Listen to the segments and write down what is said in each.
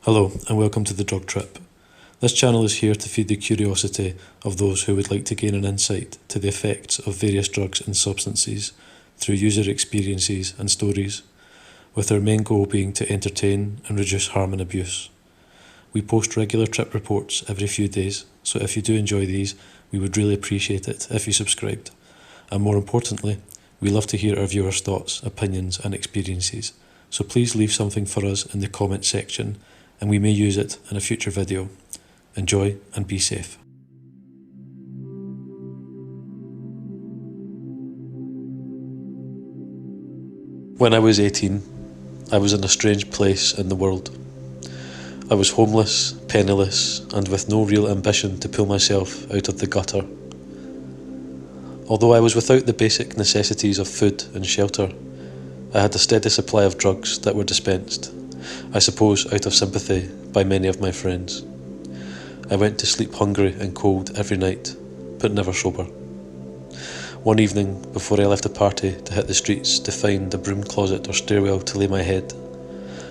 Hello and welcome to The Drug Trip. This channel is here to feed the curiosity of those who would like to gain an insight to the effects of various drugs and substances through user experiences and stories, with our main goal being to entertain and reduce harm and abuse. We post regular trip reports every few days, so if you do enjoy these, we would really appreciate it if you subscribed. And more importantly, we love to hear our viewers' thoughts, opinions and experiences, so please leave something for us in the comment section and we may use it in a future video. Enjoy and be safe. When I was 18, I was in a strange place in the world. I was homeless, penniless, and with no real ambition to pull myself out of the gutter. Although I was without the basic necessities of food and shelter, I had a steady supply of drugs that were dispensed, I suppose out of sympathy, by many of my friends. I went to sleep hungry and cold every night, but never sober. One evening, before I left a party to hit the streets to find a broom closet or stairwell to lay my head,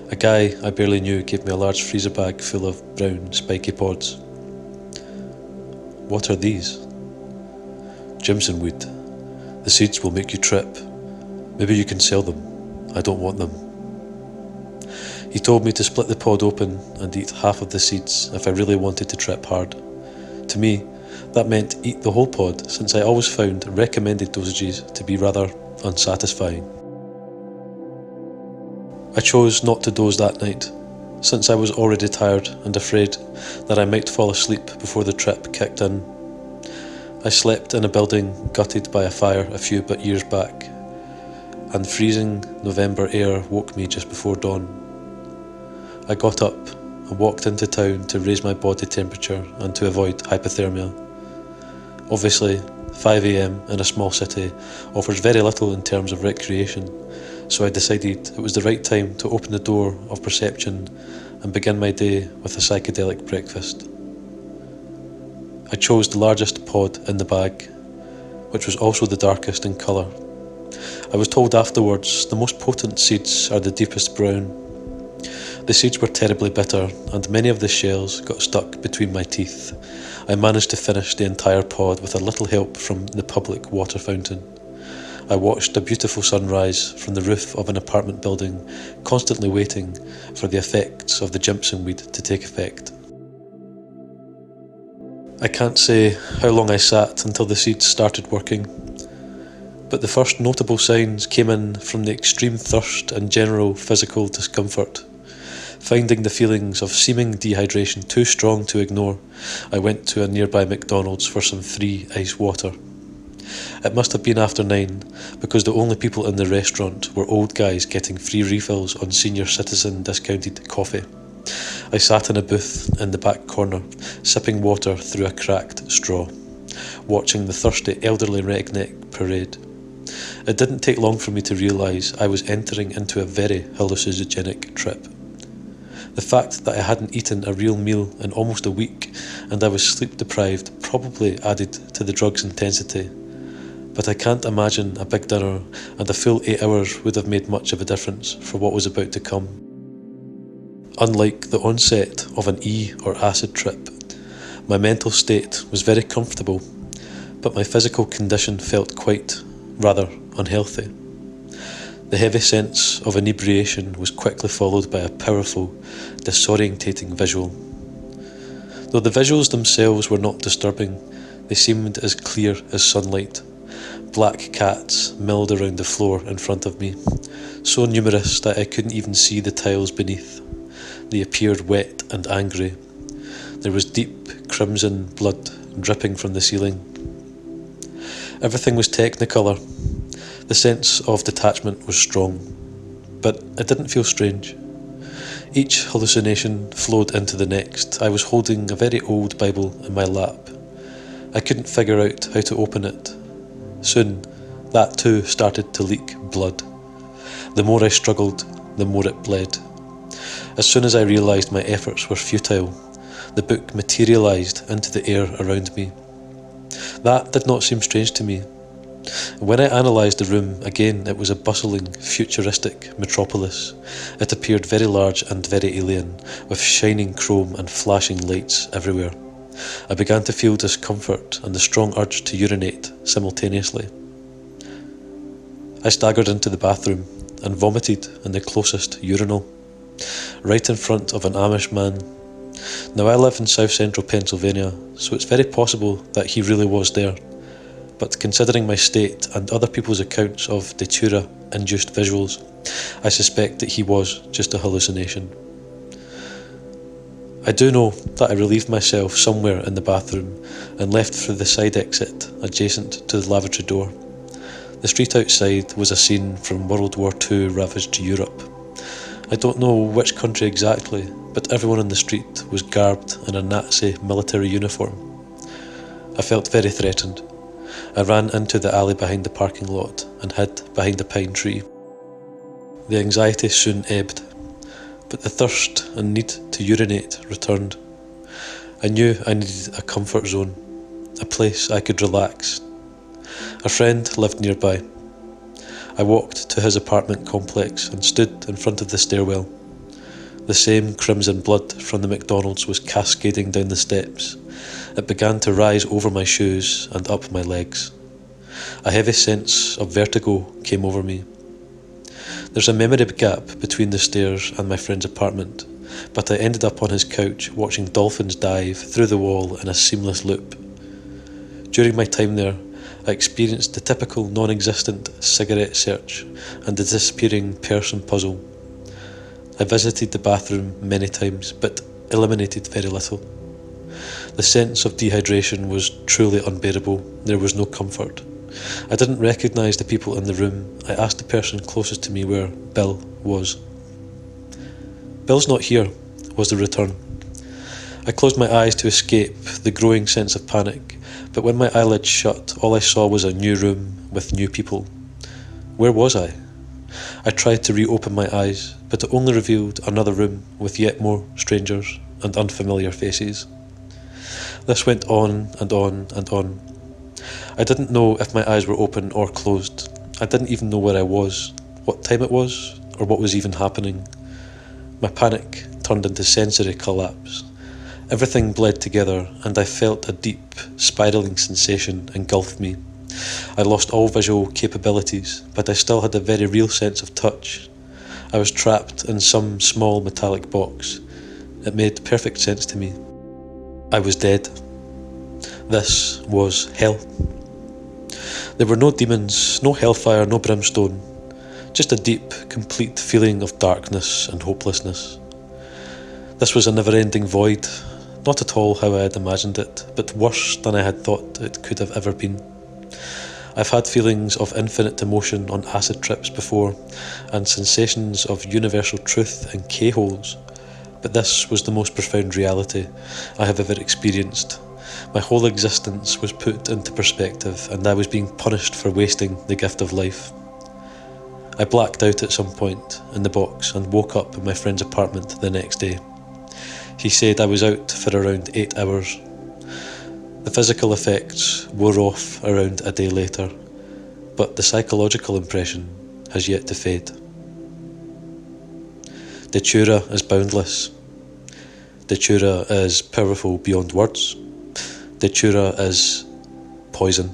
a guy I barely knew gave me a large freezer bag full of brown, spiky pods. "What are these?" "Jimson weed. The seeds will make you trip. Maybe you can sell them. I don't want them." He told me to split the pod open and eat half of the seeds if I really wanted to trip hard. To me, that meant eat the whole pod, since I always found recommended dosages to be rather unsatisfying. I chose not to doze that night, since I was already tired and afraid that I might fall asleep before the trip kicked in. I slept in a building gutted by a fire a few years back, and freezing November air woke me just before dawn. I got up and walked into town to raise my body temperature and to avoid hypothermia. Obviously, 5 AM in a small city offers very little in terms of recreation, so I decided it was the right time to open the door of perception and begin my day with a psychedelic breakfast. I chose the largest pod in the bag, which was also the darkest in colour. I was told afterwards the most potent seeds are the deepest brown. The seeds were terribly bitter, and many of the shells got stuck between my teeth. I managed to finish the entire pod with a little help from the public water fountain. I watched a beautiful sunrise from the roof of an apartment building, constantly waiting for the effects of the Jimson weed to take effect. I can't say how long I sat until the seeds started working, but the first notable signs came in from the extreme thirst and general physical discomfort. Finding the feelings of seeming dehydration too strong to ignore, I went to a nearby McDonald's for some free ice water. It must have been after 9, because the only people in the restaurant were old guys getting free refills on senior citizen discounted coffee. I sat in a booth in the back corner, sipping water through a cracked straw, watching the thirsty elderly redneck parade. It didn't take long for me to realise I was entering into a very hallucinogenic trip. The fact that I hadn't eaten a real meal in almost a week and I was sleep deprived probably added to the drug's intensity, but I can't imagine a big dinner and a full 8 hours would have made much of a difference for what was about to come. Unlike the onset of an E or acid trip, my mental state was very comfortable, but my physical condition felt quite, rather, unhealthy. The heavy sense of inebriation was quickly followed by a powerful, disorientating visual. Though the visuals themselves were not disturbing, they seemed as clear as sunlight. Black cats milled around the floor in front of me, so numerous that I couldn't even see the tiles beneath. They appeared wet and angry. There was deep crimson blood dripping from the ceiling. Everything was technicolor. The sense of detachment was strong, but it didn't feel strange. Each hallucination flowed into the next. I was holding a very old Bible in my lap. I couldn't figure out how to open it. Soon, that too started to leak blood. The more I struggled, the more it bled. As soon as I realised my efforts were futile, the book materialised into the air around me. That did not seem strange to me. When I analysed the room again, it was a bustling, futuristic metropolis. It appeared very large and very alien, with shining chrome and flashing lights everywhere. I began to feel discomfort and the strong urge to urinate simultaneously. I staggered into the bathroom and vomited in the closest urinal, right in front of an Amish man. Now I live in south central Pennsylvania, so it's very possible that he really was there. But considering my state and other people's accounts of Datura-induced visuals, I suspect that he was just a hallucination. I do know that I relieved myself somewhere in the bathroom and left through the side exit adjacent to the lavatory door. The street outside was a scene from World War II ravaged Europe. I don't know which country exactly, but everyone in the street was garbed in a Nazi military uniform. I felt very threatened. I ran into the alley behind the parking lot and hid behind a pine tree. The anxiety soon ebbed, but the thirst and need to urinate returned. I knew I needed a comfort zone, a place I could relax. A friend lived nearby. I walked to his apartment complex and stood in front of the stairwell. The same crimson blood from the McDonald's was cascading down the steps. It began to rise over my shoes and up my legs. A heavy sense of vertigo came over me. There's a memory gap between the stairs and my friend's apartment, but I ended up on his couch watching dolphins dive through the wall in a seamless loop. During my time there, I experienced the typical non-existent cigarette search and the disappearing person puzzle. I visited the bathroom many times, but eliminated very little. The sense of dehydration was truly unbearable. There was no comfort. I didn't recognise the people in the room. I asked the person closest to me where Bill was. "Bill's not here," was the return. I closed my eyes to escape the growing sense of panic, but when my eyelids shut, all I saw was a new room with new people. Where was I? I tried to reopen my eyes, but it only revealed another room with yet more strangers and unfamiliar faces. This went on and on and on. I didn't know if my eyes were open or closed. I didn't even know where I was, what time it was, or what was even happening. My panic turned into sensory collapse. Everything bled together, and I felt a deep, spiralling sensation engulf me. I lost all visual capabilities, but I still had a very real sense of touch. I was trapped in some small metallic box. It made perfect sense to me. I was dead. This was hell. There were no demons, no hellfire, no brimstone. Just a deep, complete feeling of darkness and hopelessness. This was a never-ending void, not at all how I had imagined it, but worse than I had thought it could have ever been. I've had feelings of infinite emotion on acid trips before, and sensations of universal truth in K-holes, but this was the most profound reality I have ever experienced. My whole existence was put into perspective, and I was being punished for wasting the gift of life. I blacked out at some point in the box and woke up in my friend's apartment the next day. He said I was out for around 8 hours. The physical effects wore off around a day later, but the psychological impression has yet to fade. Datura is boundless. Datura is powerful beyond words. Datura is poison.